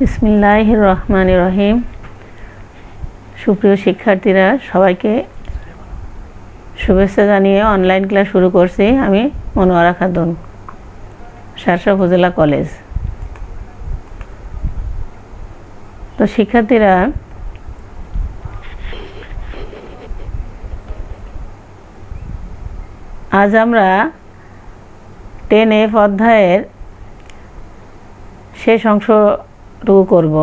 বিসমিল্লাহির রহমানির রহিম। সুপ্রিয় শিক্ষার্থীরা, সবাইকে শুভেচ্ছা জানিয়ে অনলাইন ক্লাস শুরু করছি। আমি মনোয়ারা খাতুন, শার্শা উপজেলা কলেজ। তো শিক্ষার্থীরা, আজ আমরা 10F অধ্যায়ের শেষ অংশটুকু করব।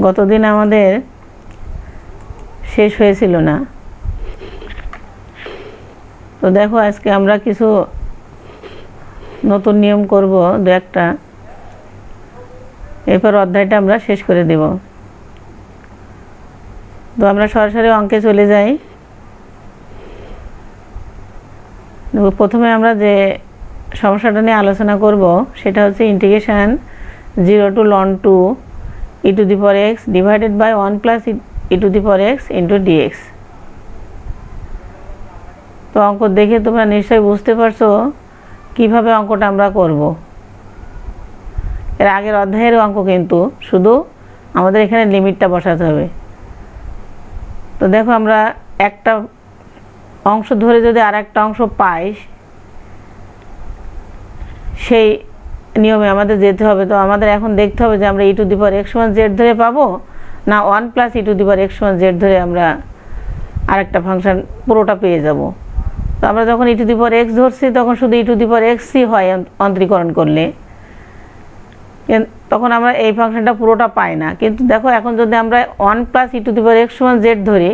গতদিন আমাদের শেষ হয়েছিল না, তো দেখো আজকে আমরা কিছু নতুন নিয়ম করব, দু একটা, এরপর অধ্যায়টা আমরা শেষ করে দেব। তো আমরা সরাসরি অঙ্কে চলে যাই। প্রথমে আমরা যে সমস্যাটা নিয়ে আলোচনা করব সেটা হচ্ছে integration 0 to ln 2 e to the power x divided by 1 plus e to the power x into dx। তো অঙ্ক দেখে তোমরা নিশ্চয়ই বুঝতে পারছো কিভাবে অঙ্কটা আমরা করব। এর আগের অধ্যায়ের অঙ্ক, কিন্তু শুধু আমাদের এখানে লিমিটটা বসাতে হবে। তো দেখো, আমরা একটা অংশ ধরে যদি আর একটা অংশ পাই, সেই নিয়মে আমাদের যেতে হবে। তো আমাদের এখন দেখতে হবে যে আমরা e to the power x সমান z ধরে পাবো, না 1 plus e to the power x সমান z ধরে আমরা আরেকটা ফাংশন পুরোটা পেয়ে যাব। তো আমরা যখন e to the power x ধরছি তখন শুধু e to the power xই হয় অন্তরীকরণ করলে, তখন আমরা এই ফাংশনটা পুরোটা পাই না। কিন্তু দেখো, এখন যদি আমরা 1 plus e to the power x সমান z ধরি,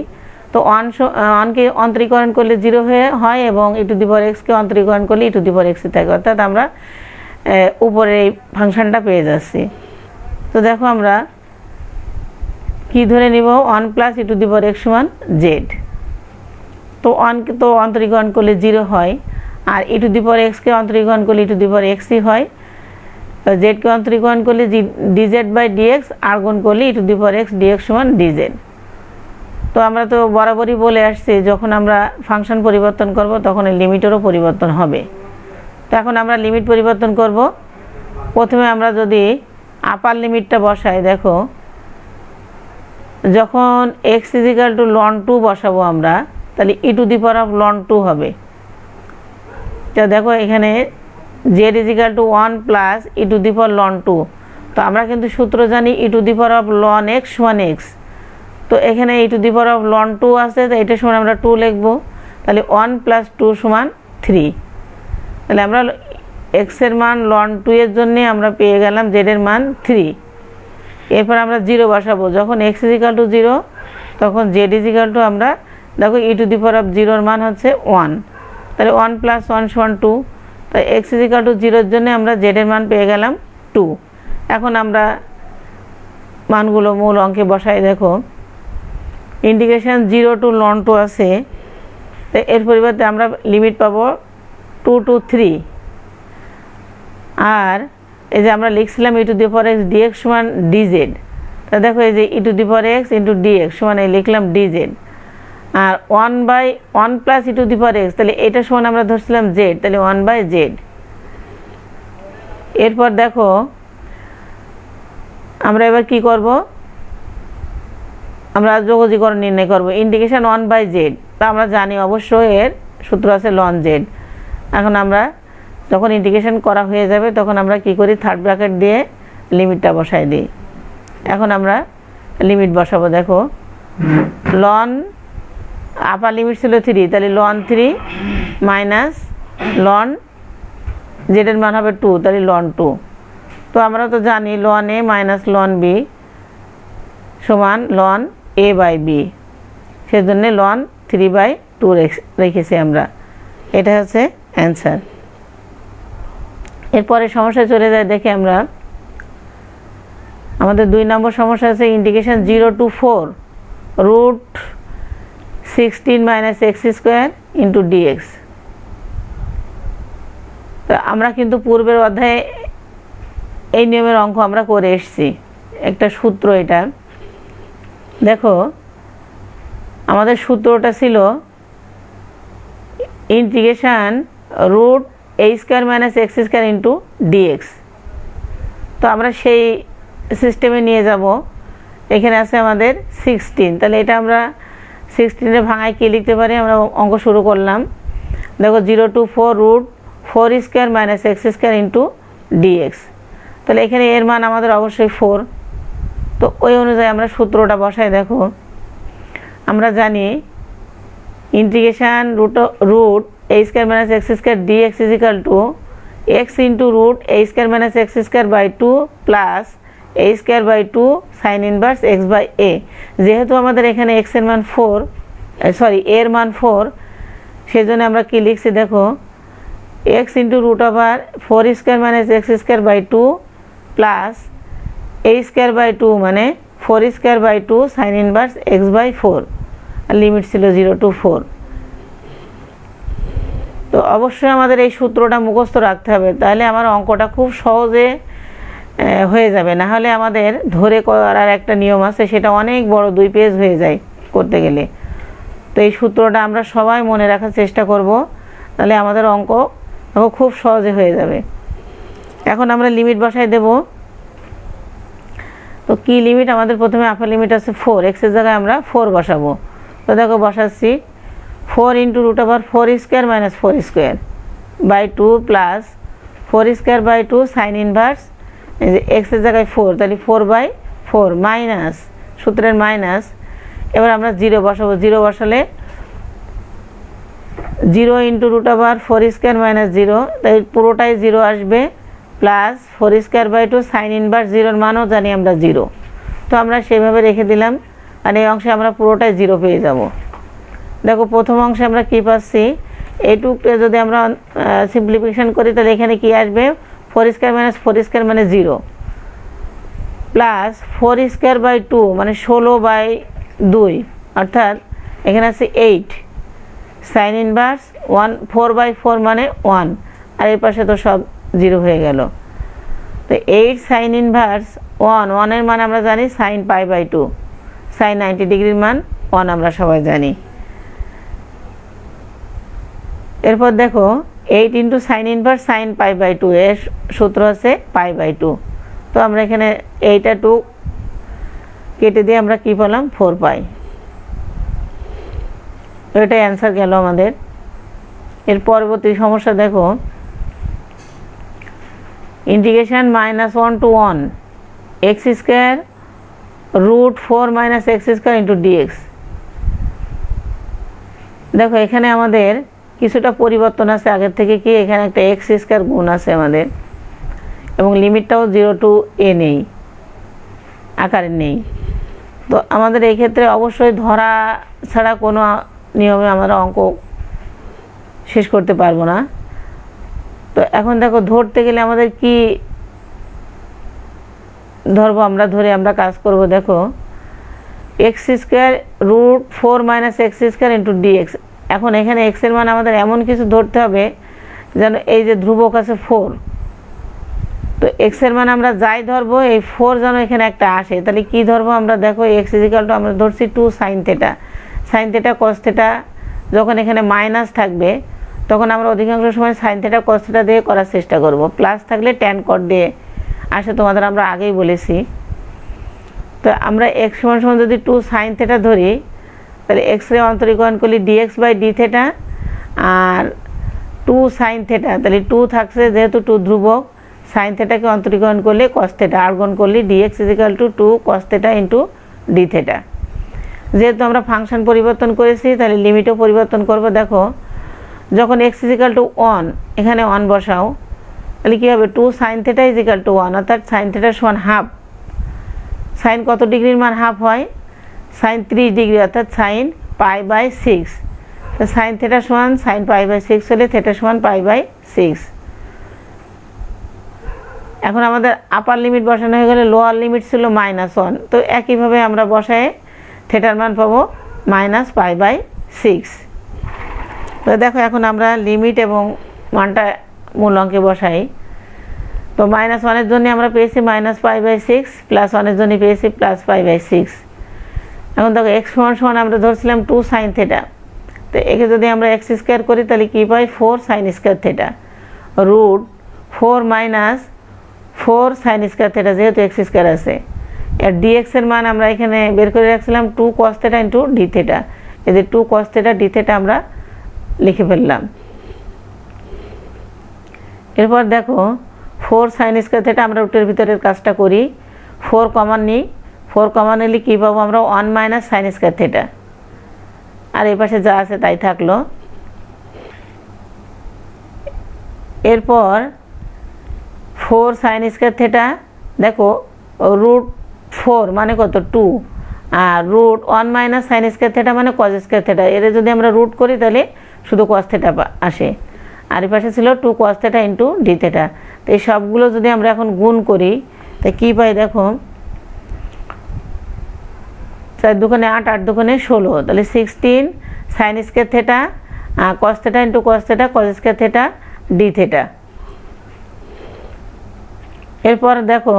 তো 1কে অন্তরীকরণ করলে 0 হয় এবং e to the power x কে অন্তরীকরণ করলে e to the power x থাকে, অর্থাৎ আমরা উপরে এই ফাংশনটা পেয়ে যাচ্ছি। তো দেখো, আমরা কি ধরে নিব, 1 plus e to the power x সমান z। তো 1কে তো অন্তরীকরণ করলে 0 হয়, আর e to the power x কে অন্তরীকরণ করলে e to the power xই হয়। z কে অন্তরীকরণ করলে dz by dx, আর গুণ করলে e to the power x dx সমান dz। তো আমরা তো বরাবরই বলে আসছি, যখন আমরা ফাংশন পরিবর্তন করব তখন এই লিমিটেরও পরিবর্তন হবে। তো এখন আমরা লিমিট পরিবর্তন করব। প্রথমে আমরা যদি আপার লিমিটটা বসাই, দেখো যখন x = ln 2 বসাবো আমরা, তাহলে e to the power of ln 2 হবে। তো দেখো, এখানে z = 1 plus e to the power ln 2। তো আমরা কিন্তু সূত্র জানি e to the power of ln x সমান x। তো এখানে e to the power of ln 2 আছে, তো এটা সমান আমরা 2 লিখব। তাহলে 1 plus 2 সমান 3। তাহলে আমরা x এর মান ln 2 এর জন্য আমরা পেয়ে গেলাম z এর মান 3। এরপর আমরা 0 বসাবো। যখন x = 0 তখন z = আমরা দেখো e to the power of 0 এর মান হচ্ছে 1। তাহলে 1 plus 1 সমান 2। তাই x = 0 এর জন্য আমরা z এর মান পেয়ে গেলাম 2। এখন আমরা মানগুলো মূল অঙ্কে বসাই। দেখো, ইন্টিগ্রেশন 0 to ln 2 আছে, তো এর পরিবর্তে আমরা লিমিট পাবো 2 to 3। আর এই যে আমরা লিখছিলাম e to the power x dx সমান dz। তা দেখো, এই যে e to the power x into dx সমান এই লিখলাম dz। R 1 plus e to the power x, তাহলে এটা সমান আমরা ধরছিলাম z, তাহলে 1/z। এরপর দেখো, আমরা এবার কি করব, আমরা যোগজীকরণ নির্ণয় করব। ইন্টিগ্রেশন 1/z, তা আমরা জানি অবশ্যই এর সূত্র আছে ln z। এখন আমরা যখন ইন্টিগ্রেশন করা হয়ে যাবে তখন আমরা কি করি, থার্ড ব্র্যাকেট দিয়ে লিমিটটা বসাই দিই। এখন আমরা লিমিট বসাবো। দেখো, ln আপার লিমিট ছিল 3, তাহলে ln 3 মাইনাস ln z এর মান হবে 2, তাহলে ln 2। তো আমরা তো জানি ln a minus ln b সমান ln a/b, সেজন্য ln 3/2 রেখেছি আমরা। এটা হচ্ছে অ্যান্সার। এরপরে সমস্যা চলে যায়। দেখি আমরা, আমাদের 2 নম্বর সমস্যা আছে integration 0 to 4 √16 - x² into dx। তো আমরা কিন্তু পূর্বের অধ্যায়ে এই নিয়মের অঙ্ক আমরা করে এসেছি, একটা সূত্র এটা। দেখো, আমাদের সূত্রটা ছিল integration √a² - x² into dx। তো আমরা সেই সিস্টেমে নিয়ে যাব। এখানে আছে আমাদের 16, তাহলে এটা আমরা 16 ভাঙায় কী লিখতে পারি? আমরা অঙ্ক শুরু করলাম। দেখো 0 to 4 root 4 square minus x square into dx. তাহলে এখানে এর মান আমাদের অবশ্যই 4। তো ওই অনুযায়ী আমরা সূত্রটা বসাই। দেখো আমরা জানি integration root a square minus x square dx is equal to x into root a square minus x square by 2 plus a square by 2 sine inverse x by a. যেহেতু আমাদের এখানে এক্সের মান 4, এর মান 4, সেই জন্য আমরা কী লিখছি? দেখো x into root over 4 square minus x square by 2 plus a square by 2 মানে 4 square by 2 sine inverse x by 4, আর লিমিট ছিল 0 to 4। তো অবশ্যই আমাদের এই সূত্রটা মুখস্থ রাখতে হবে, তাহলে আমার অঙ্কটা খুব সহজে হয়ে যাবে। না হলে আমাদের ধরে করার একটা নিয়ম আছে, সেটা অনেক বড় 2 পেজ হয়ে যায় করতে গেলে। তো এই সূত্রটা আমরা সবাই মনে রাখার চেষ্টা করব, তাহলে আমাদের অঙ্ক খুব সহজে হয়ে যাবে। এখন আমরা লিমিট বসাই দেব। তো কি লিমিট? আমাদের প্রথমে আপার লিমিট আছে 4, এক্সের জায়গায় আমরা 4 বসাবো। তো দেখো বসাচ্ছি 4 into root over 4 square minus 4 square by 2 plus 4 square by 2 sine inverse এই যে এক্সের জায়গায় 4, তাহলে 4/4 মাইনাস সূত্রের মাইনাস। এবার আমরা 0 বসাবো। 0 বসালে 0 into root over 4 square minus 0, তাই পুরোটাই 0 আসবে, plus 4 square by 2 sine inverse 0-র মানও জানি আমরা 0। তো আমরা সেইভাবে রেখে দিলাম, আর এই অংশে আমরা পুরোটাই 0 পেয়ে যাব। দেখো প্রথম অংশে আমরা কী পাচ্ছি? এইটুকু যদি আমরা সিম্পলিফিকেশন করি তাহলে এখানে কি আসবে? 4 স্কোয়ার মাইনাস 4 স্কোয়ার মানে 0, প্লাস 4 স্কোয়ার বাই 2 মানে 16/2, অর্থাৎ এখানে আছে 8 সাইন ইনভার্স 4/4 মানে 1, আর এর পাশে তো সব 0 হয়ে গেল। তো 8 সাইন ইনভার্স 1 এর মান আমরা জানি সাইন π/2, সাইন 90 ডিগ্রির মান 1 আমরা সবাই জানি। এরপর দেখো 8 ইন্টু সাইন ইনভার্স সাইন π/2, এর সূত্র আছে π/2। তো আমরা এখানে 8 আর 2 কেটে দিয়ে আমরা কী পেলাম? 4π। এটাই অ্যান্সার গেল আমাদের। এর পরবর্তী সমস্যা দেখো integration -1 to 1 x square root 4 minus x square into dx. দেখো এখানে আমাদের কিছুটা পরিবর্তন আছে আগের থেকে। কি এখানে একটা এক্স স্কোয়ার গুণ আছে আমাদের, এবং লিমিটটাও 0 to a নেই, আকারে নেই। তো আমাদের এই ক্ষেত্রে অবশ্যই ধরা ছাড়া কোনো নিয়মে আমরা অঙ্ক শেষ করতে পারবো না। তো এখন দেখো ধরতে গেলে আমাদের কি ধরবো? আমরা ধরে আমরা কাজ করব। দেখো x square root 4 minus x square into dx. এখন এখানে এক্সের মান আমাদের এমন কিছু ধরতে হবে যেন এই যে ধ্রুবক আছে 4, তো এক্সের মান আমরা যাই ধরবো এই 4 যেন এখানে একটা আসে। তাহলে কি ধরবো আমরা? দেখো এক্স ইজিক্যাল টু আমরা ধরছি 2 sine theta. Sine theta cos theta যখন এখানে মাইনাস থাকবে তখন আমরা অধিকাংশ সময় সাইন থেটা কস থেটা দিয়ে করার চেষ্টা করব। প্লাস থাকলে ট্যান কট দিয়ে আসে, তোমাদের আমরা আগেই বলেছি। তো আমরা এক্স সমান সমান যদি 2 সাইন থেটা ধরি তাহলে এক্স রে অন্তরীকরণ করলে ডিএক্স বাই ডি থেটা, আর 2 সাইন থেটা, তাহলে 2 থাকছে যেহেতু 2 ধ্রুবক, সাইন থেটাকে অন্তরীকরণ করলে কস থেটা, আর গুণ করলে dx equal to 2 cos theta into d theta. যেহেতু আমরা ফাংশন পরিবর্তন করেছি তাহলে লিমিটও পরিবর্তন করব। দেখো যখন এক্স ইজিক্যাল টু 1 এখানে 1 বসাও, তাহলে কী হবে? 2 সাইন থেটা ইজিক্যাল টু 1, অর্থাৎ সাইন থেটার সমান হাফ। সাইন কত ডিগ্রির মান হাফ হয়? সাইন 30 ডিগ্রি, অর্থাৎ সাইন π/6। তো সাইন থেটা সমান সাইন π/6 হলে থেটা সমান π/6। এখন আমাদের আপার লিমিট বসানো হয়ে গেলে লোয়ার লিমিট ছিল -1, তো একইভাবে আমরা বসায় থেটার মান পাবো -π/6। তো দেখো এখন আমরা লিমিট এবং মানটা মূল অঙ্কে বসাই। তো -1-এর জন্য আমরা পেয়েছি -π/6, +1-এর জন্য পেয়েছি +π/6। এখন দেখো এক্স সমান আমরা ধরছিলাম 2 সাইন থেটা, তো একে যদি আমরা এক্স স্কোয়ার করি তাহলে কী পাই? 4 sine square theta root 4 minus 4 sine square theta, যেহেতু এক্স স্কয়ার আছে। এর ডিএক্স এর মান আমরা এখানে বের করে রাখছিলাম 2 cos theta into D theta. এই যে 2 cos থিটা ডি থিটা আমরা লিখে ফেললাম। এরপর দেখো 4 সাইন স্কয়ার থিটা, আমরা রুটের ভিতরের কাজটা করি। 4 কমন নিই, 4 কমন নিলে কী পাবো আমরা 1 মাইনাস সাইন স্কয়ার থিটা, আর এই পাশে যা আছে তাই থাকলো। এরপর 4 সাইন স্কয়ার থিটা, দেখো রুট 4 মানে কত 2, আর root 1 minus sine square theta মানে কজ স্কয়ার থিটা। এর যদি আমরা রুট করি তাহলে শুধু কজ থিটা আসে, আর এই পাশে ছিল 2 cos theta into D theta. তো এই সবগুলো যদি আমরা এখন গুণ করি তো কী পাই দেখো, 4 দুগুণে 8, 8 দুগুণে 16, তাহলে 16 sign square theta cos theta into cos theta cause square theta D theta. এরপর দেখো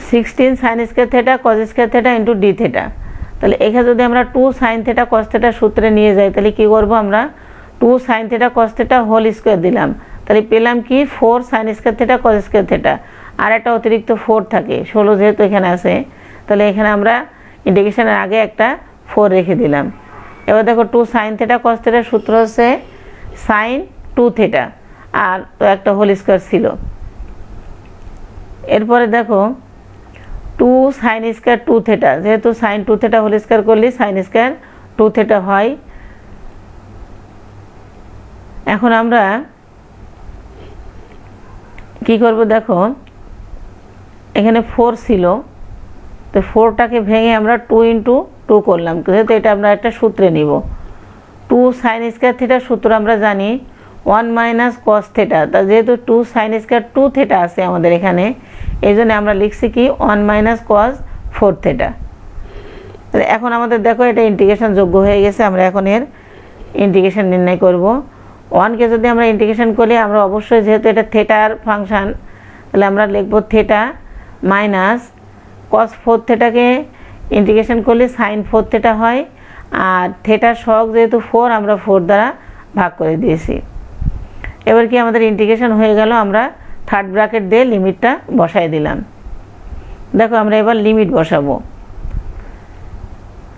16 sign square theta cause square theta into D theta. তাহলে এখানে যদি আমরা 2 সাইন থিটা কস থিটা সূত্রে নিয়ে যাই তাহলে কি করব আমরা 2 sine theta cos theta whole square দিলাম, তাহলে পেলাম কি 4 sine square theta cos square theta, আর একটা অতিরিক্ত 4 থাকে, 16 যেহেতু এখানে আছে, তাহলে এখানে আমরা ইন্টিগ্রেশনের আগে একটা 4 রেখে দিলাম। এবার দেখো 2 সাইন থিটা কস থিটার সূত্র হচ্ছে সাইন 2 থিটা, আর একটা হোল স্কয়ার ছিল। এরপরে দেখো 2 সাইন স্কয়ার 2 থিটা, যেহেতু সাইন 2 থিটা হোল স্কয়ার করলে সাইন স্কয়ার 2 থিটা হয়। এখন আমরা কি করব দেখো, এখানে 4 ছিল, তো 4টাকে ভেঙে আমরা 2 ইন্টু 2 করলাম, যেহেতু এটা আমরা একটা সূত্রে নিব। 2 সাইন স্কয়ার থিটার সূত্র আমরা জানি 1 মাইনাস কস থিটা, তা যেহেতু 2 সাইন স্কয়ার 2 থিটা আছে আমাদের এখানে, এই জন্য আমরা লিখছি কি 1 মাইনাস কস 4 থিটা। তাহলে এখন আমাদের দেখো এটা ইন্টিগ্রেশন যোগ্য হয়ে গেছে, আমরা এখন এর ইন্টিগ্রেশন নির্ণয় করব। 1কে যদি আমরা ইন্টিগ্রেশন করি আমরা অবশ্যই, যেহেতু এটা থিটার ফাংশন, তাহলে আমরা লিখব থিটা মাইনাস কস 4 থিটাকে ইন্টিগ্রেশন করলে সাইন 4 থিটা হয়, আর থিটার সহগ যেহেতু 4 আমরা 4 দ্বারা ভাগ করে দিয়েছি। এবার কি আমাদের ইন্টিগ্রেশন হয়ে গেল, আমরা থার্ড ব্র্যাকেট দিয়ে লিমিটটা বসাই দিলাম। দেখো আমরা এবার লিমিট বসাবো।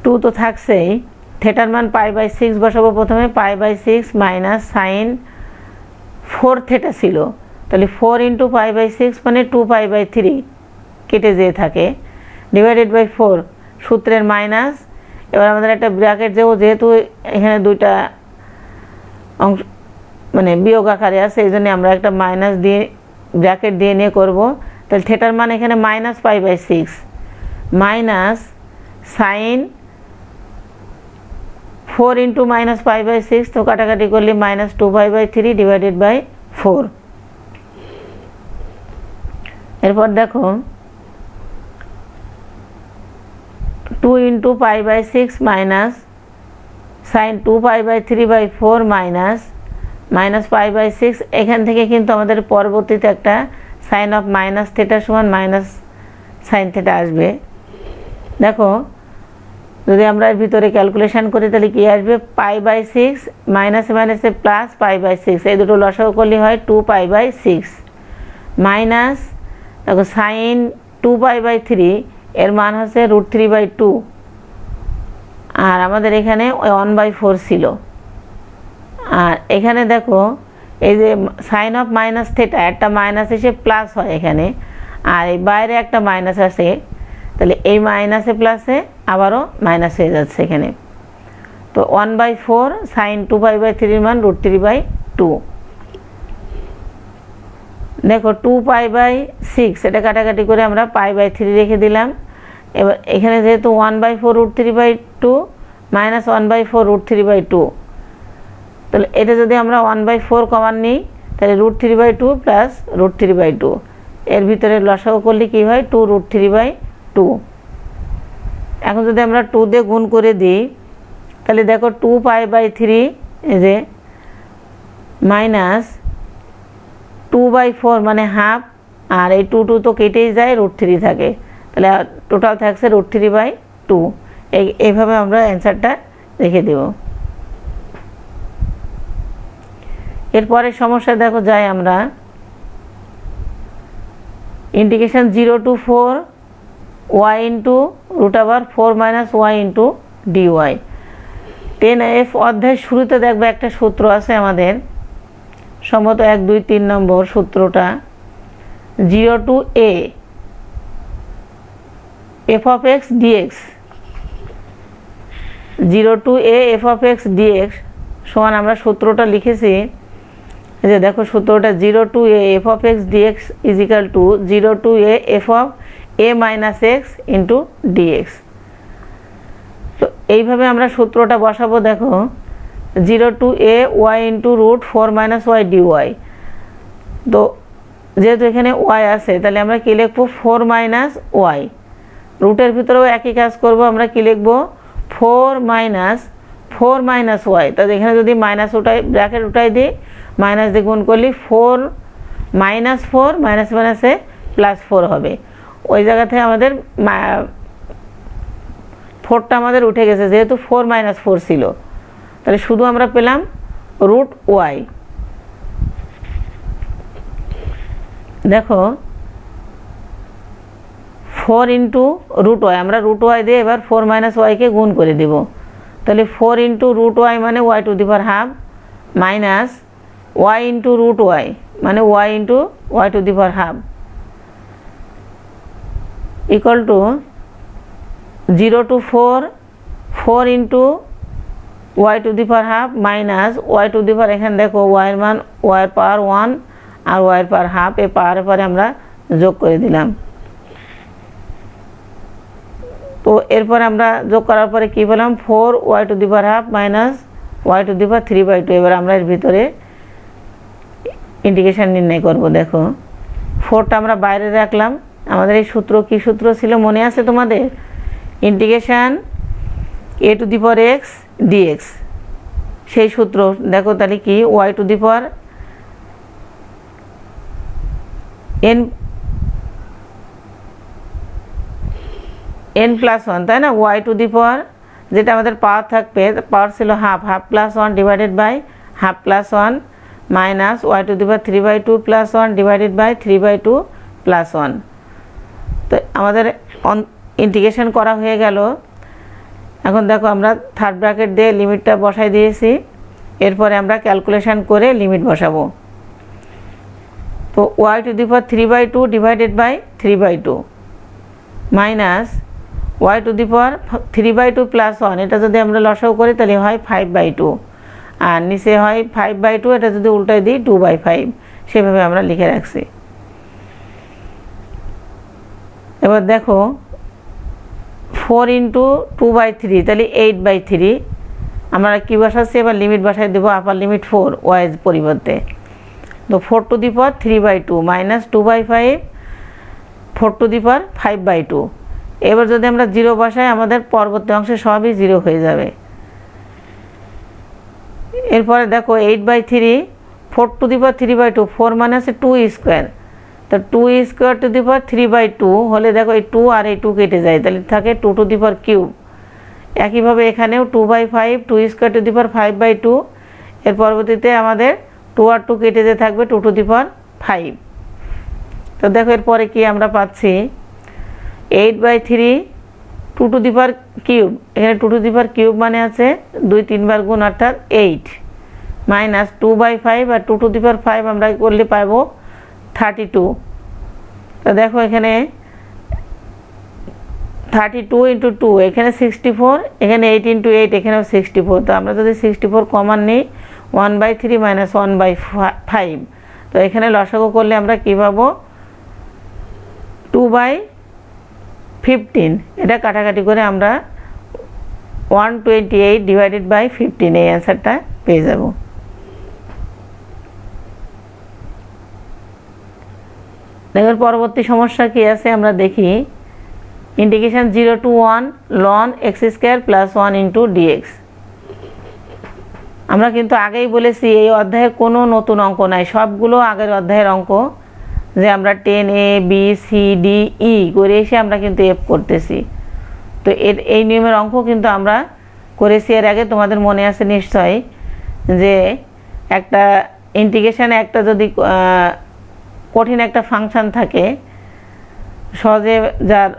2 তো থাকছেই, থিটার মান π/6 বসাবো প্রথমে, π/6 মাইনাস সাইন 4 থিটা ছিল, তাহলে 4 ইন্টু π/6 মানে 2π/3 কেটে যেয়ে থাকে, ডিভাইডেড বাই 4 সূত্রের মাইনাস। এবার আমাদের একটা ব্র্যাকেট যেহেতু এখানে দুইটা অংশ মানে বিয়োগ আকারে আছে, এই জন্য আমরা একটা মাইনাস দিয়ে ব্র্যাকেট দিয়ে নিয়ে করব। তাহলে থিটার মান এখানে minus π/6 minus sine 4 into minus π/6, তো কাটাকাটি করলে মাইনাস 2π/3 ডিভাইডেড বাই 4। এরপর দেখো 2 into π/6 minus sine 2π/3/4 minus minus π/6, এখান থেকে কিন্তু আমাদের পরবর্তীতে একটা সাইন অফ মাইনাস থিটা সমান মাইনাস সাইন থিটা আসবে। দেখো যদি আমরা এর ভিতরে ক্যালকুলেশন করি তাহলে কি আসবে, π/6 মাইনাসে মাইনাসে প্লাস π/6, এই দুটো লসাগু করলে হয় 2π/6 মাইনাস দেখো সাইন 2π/3 এর মান হচ্ছে √3/2, আর আমাদের এখানে 1/4 ছিল। আর এখানে দেখো এই যে সাইন অফ মাইনাস থিটা একটা মাইনাস এসে প্লাস হয় এখানে, আর এই বাইরে একটা মাইনাস আসে, তাহলে এই মাইনাসে প্লাসে আবারও মাইনাস হয়ে যাচ্ছে এখানে। তো 1/4 সাইন 2π/3 মান √3/2। দেখো 2π/6 এটা কাটাকাটি করে আমরা π/3 রেখে দিলাম। এবার এখানে যেহেতু 1/4 √3/2 মাইনাস 1/4 √3/2, তাহলে এটা যদি আমরা 1/4 কমান নিই তাহলে √3/2 প্লাস √3/2, এর ভিতরে লসাগু করলে কি হয় 2 √3/2। এখন যদি আমরা 2 দিয়ে গুণ করে দিই তাহলে দেখো 2π/3 এই যে মাইনাস 2/4 মানে হাফ, আর এই 2 তো কেটেই যায়, √3 থাকে, তাহলে টোটাল থাকছে √3/2। এইভাবে আমরা অ্যান্সারটা রেখে দেব। এরপরের সমস্যা দেখো যাই আমরা, integration 0 to 4 y into root over 4 minus y into dy. 10F অধ্যায়ের শুরুতে দেখবে একটা সূত্র আছে আমাদের, সম্ভবত 1 2 3 নম্বর সূত্রটা, 0 to a f of x dx, 0 to a f of x dx সমান আমরা সূত্রটা লিখেছি, যে দেখো সূত্রটা 0 to a f of x dx is equal to 0 to a f of a minus x into dx। তো এইভাবে আমরা সূত্রটা বসাবো। দেখো 0 to a y into root 4 minus y dy, তো যেহেতু এখানে y আছে তাহলে আমরা কি লিখবো 4 মাইনাস ওয়াই, রুটের ভিতরেও একই কাজ করব, আমরা কি লিখবো 4 মাইনাস ওয়াই। তাহলে এখানে যদি মাইনাস উঠাই, ব্র্যাকেট উঠাই দিই, মাইনাস দিয়ে গুণ করলে 4 মাইনাস 4 মাইনাস মাইনাসে প্লাস 4 হবে। ওই জায়গা থেকে আমাদের 4টা আমাদের উঠে গেছে, যেহেতু 4 মাইনাস 4 ছিল, তাহলে শুধু আমরা পেলাম রুট ওয়াই। দেখো 4 ইন্টু রুট ওয়াই, আমরা রুট ওয়াই দিয়ে এবার 4 মাইনাস ওয়াইকে গুণ করে দেব, তাহলে 4 ইন্টু রুট ওয়াই মানে y to the power half minus y into root y মানে y into y to the power half equal to 0 to 4 into y to the power half minus y to the power, এখানে দেখো ওয়াইয়ের মান ওয়াইয়ের পাওয়ার 1 আর ওয়াইয়ের power half, এই পাওয়ারের পরে আমরা যোগ করে দিলাম। তো এরপর আমরা যোগ করার পরে কী পেলাম 4 y to the power half minus y to the power 3/2। এবার আমরা এর ভিতরে ইন্টিগ্রেশন নির্ণয় করব। দেখো 4টা আমরা বাইরে রাখলাম, আমাদের এই সূত্র কী সূত্র ছিল মনে আছে তোমাদের? Integration a to the power x dx, সেই সূত্র। দেখো তাহলে কি y to the power n plus 1, তাই না? ওয়াই টু দি পাওয়ার যেটা আমাদের পাওয়ার থাকবে, পাওয়ার ছিল half plus 1 divided by half plus 1 minus y to the power 3/2 plus 1 divided by 3/2 plus 1। তো আমাদের ইন্টিগ্রেশন করা হয়ে গেল। এখন দেখো আমরা থার্ড ব্র্যাকেট দিয়ে লিমিটটা বসাই দিয়েছি, এরপরে আমরা ক্যালকুলেশন করে লিমিট বসাবো। তো y to the power 3/2 divided by 3/2 minus y to the power 3/2 plus 1, এটা যদি আমরা লসাগু করি তাহলে হয় 5/2, আর নিচে হয় 5/2, এটা যদি উল্টাই দিই 2/5, সেভাবে আমরা লিখে রাখছি। এবার দেখো 4 ইন্টু 2/3 তাহলে 8/3, আমরা কী বসাচ্ছি এবার লিমিট বসাই দেবো, আপার লিমিট 4 ওয়াইজ পরিবর্তে। তো 4 to the power 3/2 minus 2/5 4 to the power 5/2। এবার যদি আমরা 0 বসাই আমাদের পরবর্তী অংশে সবই 0 হয়ে যাবে। এরপরে দেখো 8/3 4 টু দি পাওয়ার 3/2, 4 মানে আছে 2 স্কোয়ার, তো 2 স্কোয়ার টু দি পাওয়ার 3/2 হলে দেখো এই 2 আর এই 2 কেটে যায়, তাহলে থাকে 2 টু দি পাওয়ার কিউব। একইভাবে এখানেও 2/5 2 স্কোয়ার টু দি পাওয়ার 5/2, এর পরবর্তীতে আমাদের 2 আর 2 কেটে যে থাকবে 2 টু দি পাওয়ার 5। তো দেখো এরপরে কি আমরা পাচ্ছি 8/3 2 টু দি পাওয়ার কিউব, এখানে 2 টু দি পাওয়ার কিউব মানে আছে 2 3 বার গুণ অর্থাৎ 8 মাইনাস 2/5 আর 2 টু দি পাওয়ার 5 আমরা করলে পাবো 32। তো দেখো এখানে 32 ইন্টু 2 এখানে 64, এখানে 8 ইন্টু 8 এখানেও 64। তো আমরা যদি 64 কমন নিই 1/3 মাইনাস 1/5, তো এখানে লসাগু করলে আমরা কী পাবো 2/15, এটা কাটাকাটি করে আমরা 128 ডিভাইডেড বাই 15 এই অ্যান্সারটা পেয়ে যাব। দেখুন পরবর্তী সমস্যা কি আছে আমরা দেখি। Integration 0 to 1 ln x² plus 1 into dx। আমরা কিন্তু আগেই বলেছি এই অধ্যায়ের কোনো নতুন অঙ্ক নাই, সবগুলো আগের অধ্যায়ের অঙ্ক, যে আমরা 10a b c d e করে এসে আমরা কিন্তু f করতেছি। তো এই নিয়মের অঙ্ক কিন্তু আমরা করেছি এর আগে, তোমাদের মনে আছে নিশ্চয়ই, যে একটা ইন্টিগ্রেশনে একটা যদি কঠিন একটা ফাংশন থাকে সহজে যার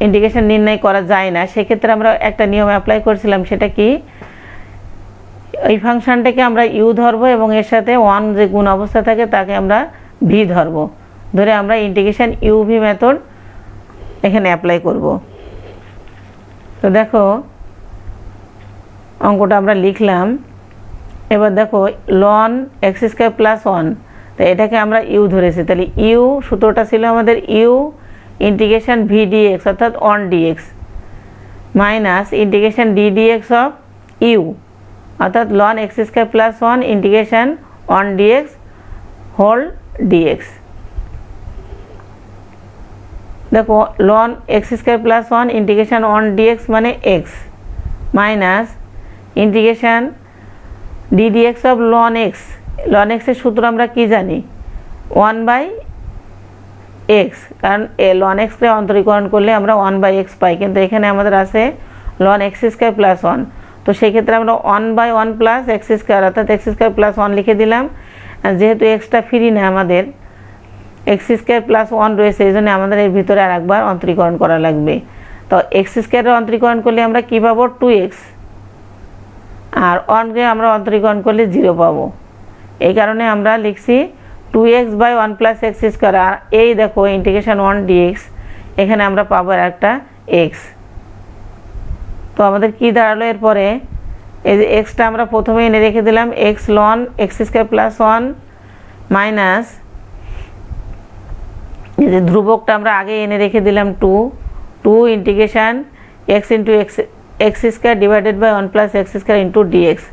ইন্টিগ্রেশন নির্ণয় করা যায় না, সেক্ষেত্রে আমরা একটা নিয়ম অ্যাপ্লাই করেছিলাম। সেটা কি, এই ফাংশনটাকে আমরা ইউ ধরবো এবং এর সাথে ওয়ান যে গুণ অবস্থা থাকে তাকে আমরা ভি ধরবো, ধরে আমরা ইন্টিগ্রেশন ইউভি মেথড এখানে অ্যাপ্লাই করব। তো দেখো অঙ্কটা আমরা লিখলাম। এবার দেখো ln x square plus one, তো এটাকে আমরা ইউ ধরেছি, তাহলে ইউ সূত্রটা ছিল আমাদের ইউ ইন্টিগ্রেশন ভি ডিএক্স অর্থাৎ one dx minus integration d dx of u অর্থাৎ ln x square plus one integration one dx whole dx. দেখো ln x square plus one integration one dx মানে x minus integration d dx of ln x. Ln এক্সের সূত্র আমরা কি জানি, one by x, কারণ ln এক্সকে অন্তরীকরণ করলে আমরা ওয়ান বাই এক্স পাই, কিন্তু এখানে আমাদের আছে ln x square plus one. তো সেই ক্ষেত্রে আমরা one by one plus x square অর্থাৎ এক্স স্কোয়ার প্লাস ওয়ান লিখে দিলাম। যেহেতু এক্সটা ফ্রি না, আমাদের এক্স স্কোয়ার প্লাস ওয়ান রয়েছে, এই জন্য আমাদের এর ভিতরে আর একবার অন্তরীকরণ করা লাগবে। তো এক্স স্কোয়ারের অন্তরীকরণ করলে আমরা কী পাবো, টু এক্স, আর ওয়ানকে আমরা অন্তরীকরণ করলে জিরো পাবো। এই কারণে আমরা লিখছি two x by one plus x square. আর এই দেখো ইন্টিগ্রেশন ওয়ান ডিএক্স, এখানে আমরা পাবো একটা এক্স। তো আমাদের কি দাঁড়ালো এরপরে, এই যে এক্সটা আমরা প্রথমে এনে রেখে দিলাম, x ln x square plus one minus এই যে ধ্রুবকটা আমরা আগে এনে রেখে দিলাম two integration x into x square divided by one plus x square into dx.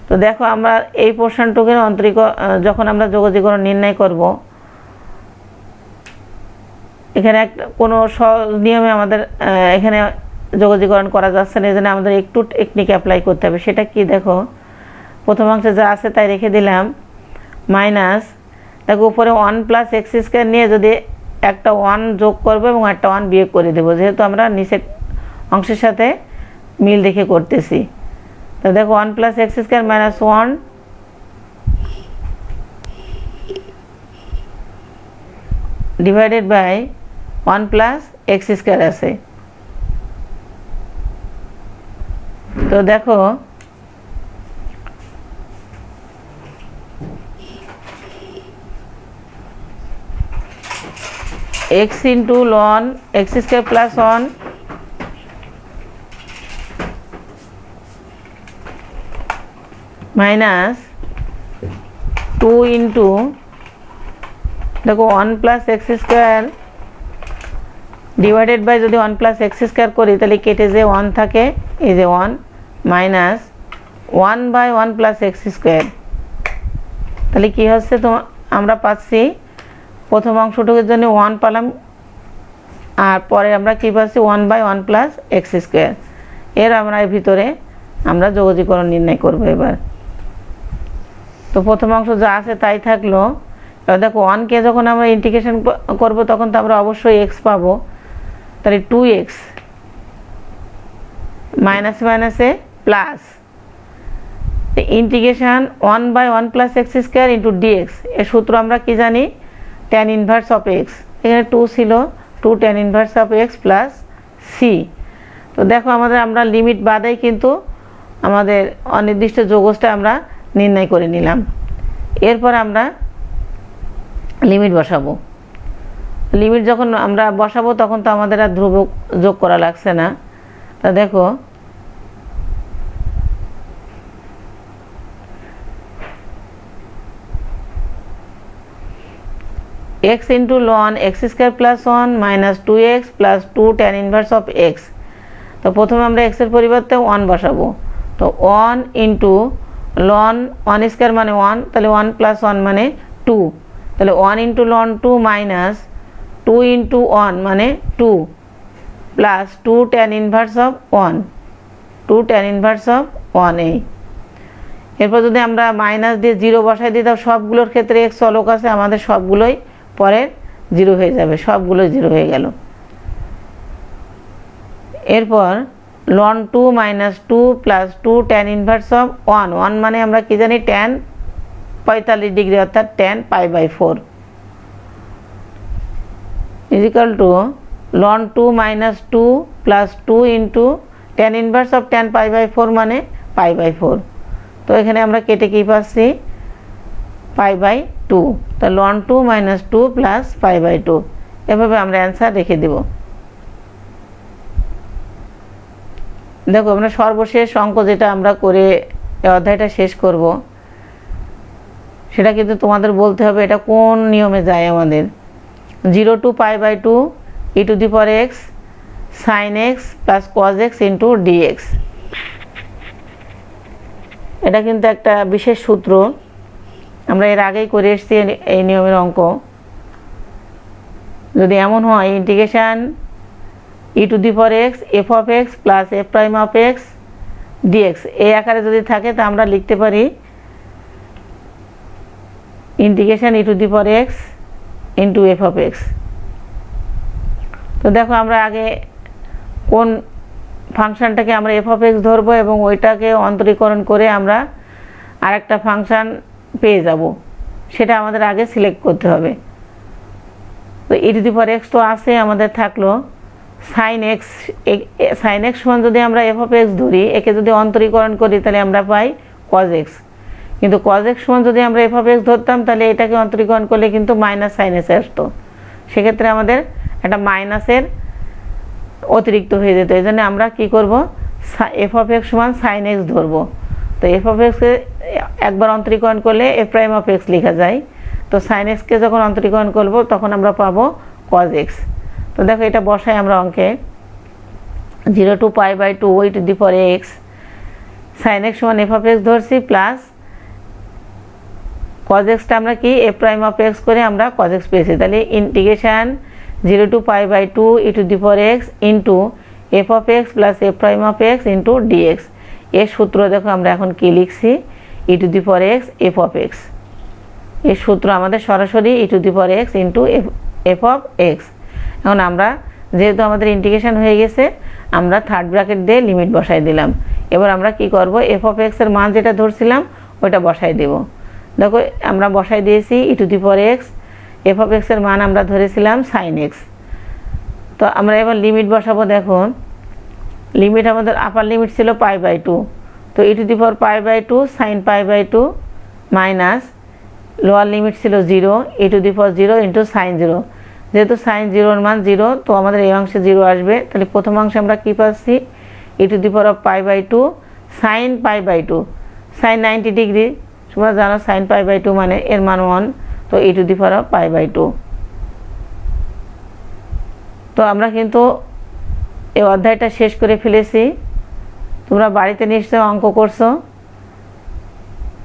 তো দেখো আমরা এই পোর্শনটুকুর যখন আমরা যোগজীকরণ নির্ণয় করব, এখানে একটা কোনো নিয়মে আমাদের এখানে যোগজীকরণ করা যাচ্ছে না, এই জন্য আমাদের একটু টেকনিক অ্যাপ্লাই করতে হবে। সেটা কি, দেখো প্রথম অংশে যা আছে তাই রেখে দিলাম মাইনাস, দেখো উপরে ওয়ান প্লাস এক্স স্কোয়ার নিয়ে যদি একটা ওয়ান যোগ করবো এবং একটা ওয়ান বিয়োগ করে দেবো, যেহেতু আমরা নিচের অংশের সাথে মিল দেখে করতেছি। তো দেখো one plus x square minus one divided by one plus x square আছে। তো দেখো x into ln x square plus one minus two into দেখো one plus x square divided by যদি ওয়ান প্লাস এক্স স্কোয়ার করি তাহলে কেটে যে one থাকে, এই যে one minus one by one plus x square. তাহলে কী হচ্ছে, তো আমরা পাচ্ছি প্রথম অংশটুকুর জন্য ওয়ান পেলাম, আর পরে আমরা কী পাচ্ছি one by one plus x square. এর আমরা এর ভিতরে আমরা যোগজীকরণ নির্ণয় করবো এবার। তো প্রথম অংশ যা আছে তাই থাকলো। এবার দেখো ওয়ানকে যখন আমরা ইন্টিগ্রেশন করব তখন তো আমরা অবশ্যই এক্স পাবো, তাহলে টু এক্স মাইনাস মাইনাসে plus integration one by one plus x square into dx. এর সূত্র আমরা কি জানি, ট্যান ইনভার্স অফ এক্স, এখানে টু ছিল, two tan inverse of x plus c. তো দেখো আমরা লিমিট বাদেই কিন্তু আমাদের অনির্দিষ্ট যোগজটা আমরা নির্ণয় করে নিলাম। এরপর আমরা লিমিট বসাবো। লিমিট যখন আমরা বসাবো তখন তো আমাদের আর ধ্রুবক যোগ করা লাগছে না। তা দেখো x into ln x square plus one minus two x plus two tan inverse of x. তো প্রথমে আমরা এক্সের পরিবর্তে ওয়ান বসাবো, তো one into ln one square মানে ওয়ান, তাহলে ওয়ান প্লাস ওয়ান মানে টু, তাহলে one into ln two minus two into one মানে two plus two tan inverse of one, two tan inverse of one. এরপর যদি আমরা মাইনাস দিয়ে zero বসাই দিই তাহলে সবগুলোর ক্ষেত্রে এক্স চলক আছে, আমাদের সবগুলোই পরে জিরো হয়ে যাবে, সবগুলোই জিরো হয়ে গেল। এরপর ln 2 minus 2 plus 2 tan inverse of 1 মানে আমরা কি জানি tan 45 ডিগ্রি অর্থাৎ tan pi by 4 is equal to ln 2 minus 2 plus 2 into tan inverse of tan pi by 4 মানে pi by 4। তো এখানে আমরা কেটে কি পাচ্ছি pi by 2, তো ln 2 minus 2 plus pi by 2, এভাবে আমরা অ্যান্সার রেখে দেব। দেখো আমরা সর্বশেষ অঙ্ক যেটা আমরা করে এই অধ্যায়টা শেষ করব, সেটা কিন্তু তোমাদের বলতে হবে এটা কোন নিয়মে যায় আমাদের। 0 to pi by 2 e to the power x sin x plus cos x into dx, এটা কিন্তু একটা বিশেষ সূত্র, আমরা এর আগেই করে এসেছি এই নিয়মের অঙ্ক। যদি এমন হয় integration e to the power x f of x plus f prime of x dx এই আকারে যদি থাকে তা আমরা লিখতে পারি integration e to the power x into f of x। তো দেখো আমরা আগে কোন ফাংশনটাকে আমরা f of x ধরবো এবং ওইটাকে অন্তরীকরণ করে আমরা আরেকটা ফাংশন পেয়ে যাব, সেটা আমাদের আগে সিলেক্ট করতে হবে। তো e to the power x তো আছে, আমাদের থাকলো sin x সমান যদি আমরা f of x ধরি, একে যদি অন্তরীকরণ করি তাহলে আমরা পাই cos x, কিন্তু cos x সমান যদি আমরা f of x ধরতাম তাহলে এটাকে অন্তরীকরণ করলে কিন্তু মাইনাস sin x আসতো, সেক্ষেত্রে আমাদের একটা মাইনাসের অতিরিক্ত হয়ে যেত। এই জন্য আমরা কী করবো f of x সমান sin x ধরবো। তো f of x কে একবার অন্তরীকরণ করলে f prime of x লেখা যায়, তো sin x কে যখন অন্তরীকরণ করব তখন আমরা পাবো cos x। তো দেখো এটা বসাই আমরা অঙ্কে 0 to pi by 2 e to the power x sin x সমান f of x ধরছি প্লাস cos x টা আমরা কি f prime of x করে আমরা cos x পেয়েছি, তাহলে integration 0 to pi by 2 e to the power x into f of x plus f prime of x into dx, এর সূত্র দেখো আমরা এখন কি লিখছি e to the power x f of x, এর সূত্র আমাদের সরাসরি e to the power x into f of x। এখন আমরা যেহেতু আমাদের ইন্টিগ্রেশন হয়ে গেছে আমরা থার্ড ব্র্যাকেট দিয়ে লিমিট বসাই দিলাম। এবার আমরা কি করব f of x এর মান যেটা ধরছিলাম ওইটা বসাই দেব। দেখো আমরা বসাই দিয়েছি e to the power x, f of x এর মান আমরা ধরেছিলাম sin x। তো আমরা এবার লিমিট বসাবো। দেখো লিমিট আমাদের আপার লিমিট ছিল pi by 2, তো e to the power pi by 2 sin pi by 2 minus lower limit ছিল 0 e to the power 0 into sin 0, যেহেতু sin 0 এর মান 0 তো আমাদের এই অংশে 0 আসবে, তাহলে প্রথম অংশে আমরা কি পাচ্ছি e to the power of pi by 2 sin pi by 2 sin 90 degree, তোমরা জানো sin pi by 2 মানে এর মান 1, তো e to the power of pi by 2। তো আমরা কিন্তু এই অধ্যায়টা শেষ করে ফেলেছি, তোমরা বাড়িতে নিশ্চয়ই অঙ্ক করছো,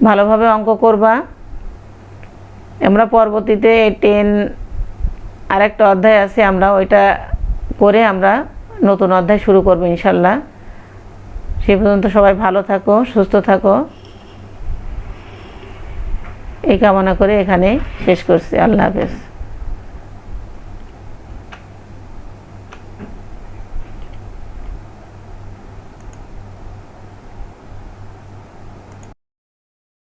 ভালোভাবে অঙ্ক করবা। আমরা পরবর্তীতে 10 আরেকটা অধ্যায় আছে, আমরা ওইটা করে আমরা নতুন অধ্যায় শুরু করব ইনশাল্লাহ। সে পর্যন্ত সবাই ভালো থাকো, সুস্থ থাকো, এই কামনা করে এখানে শেষ করছি। আল্লাহ হাফেজ।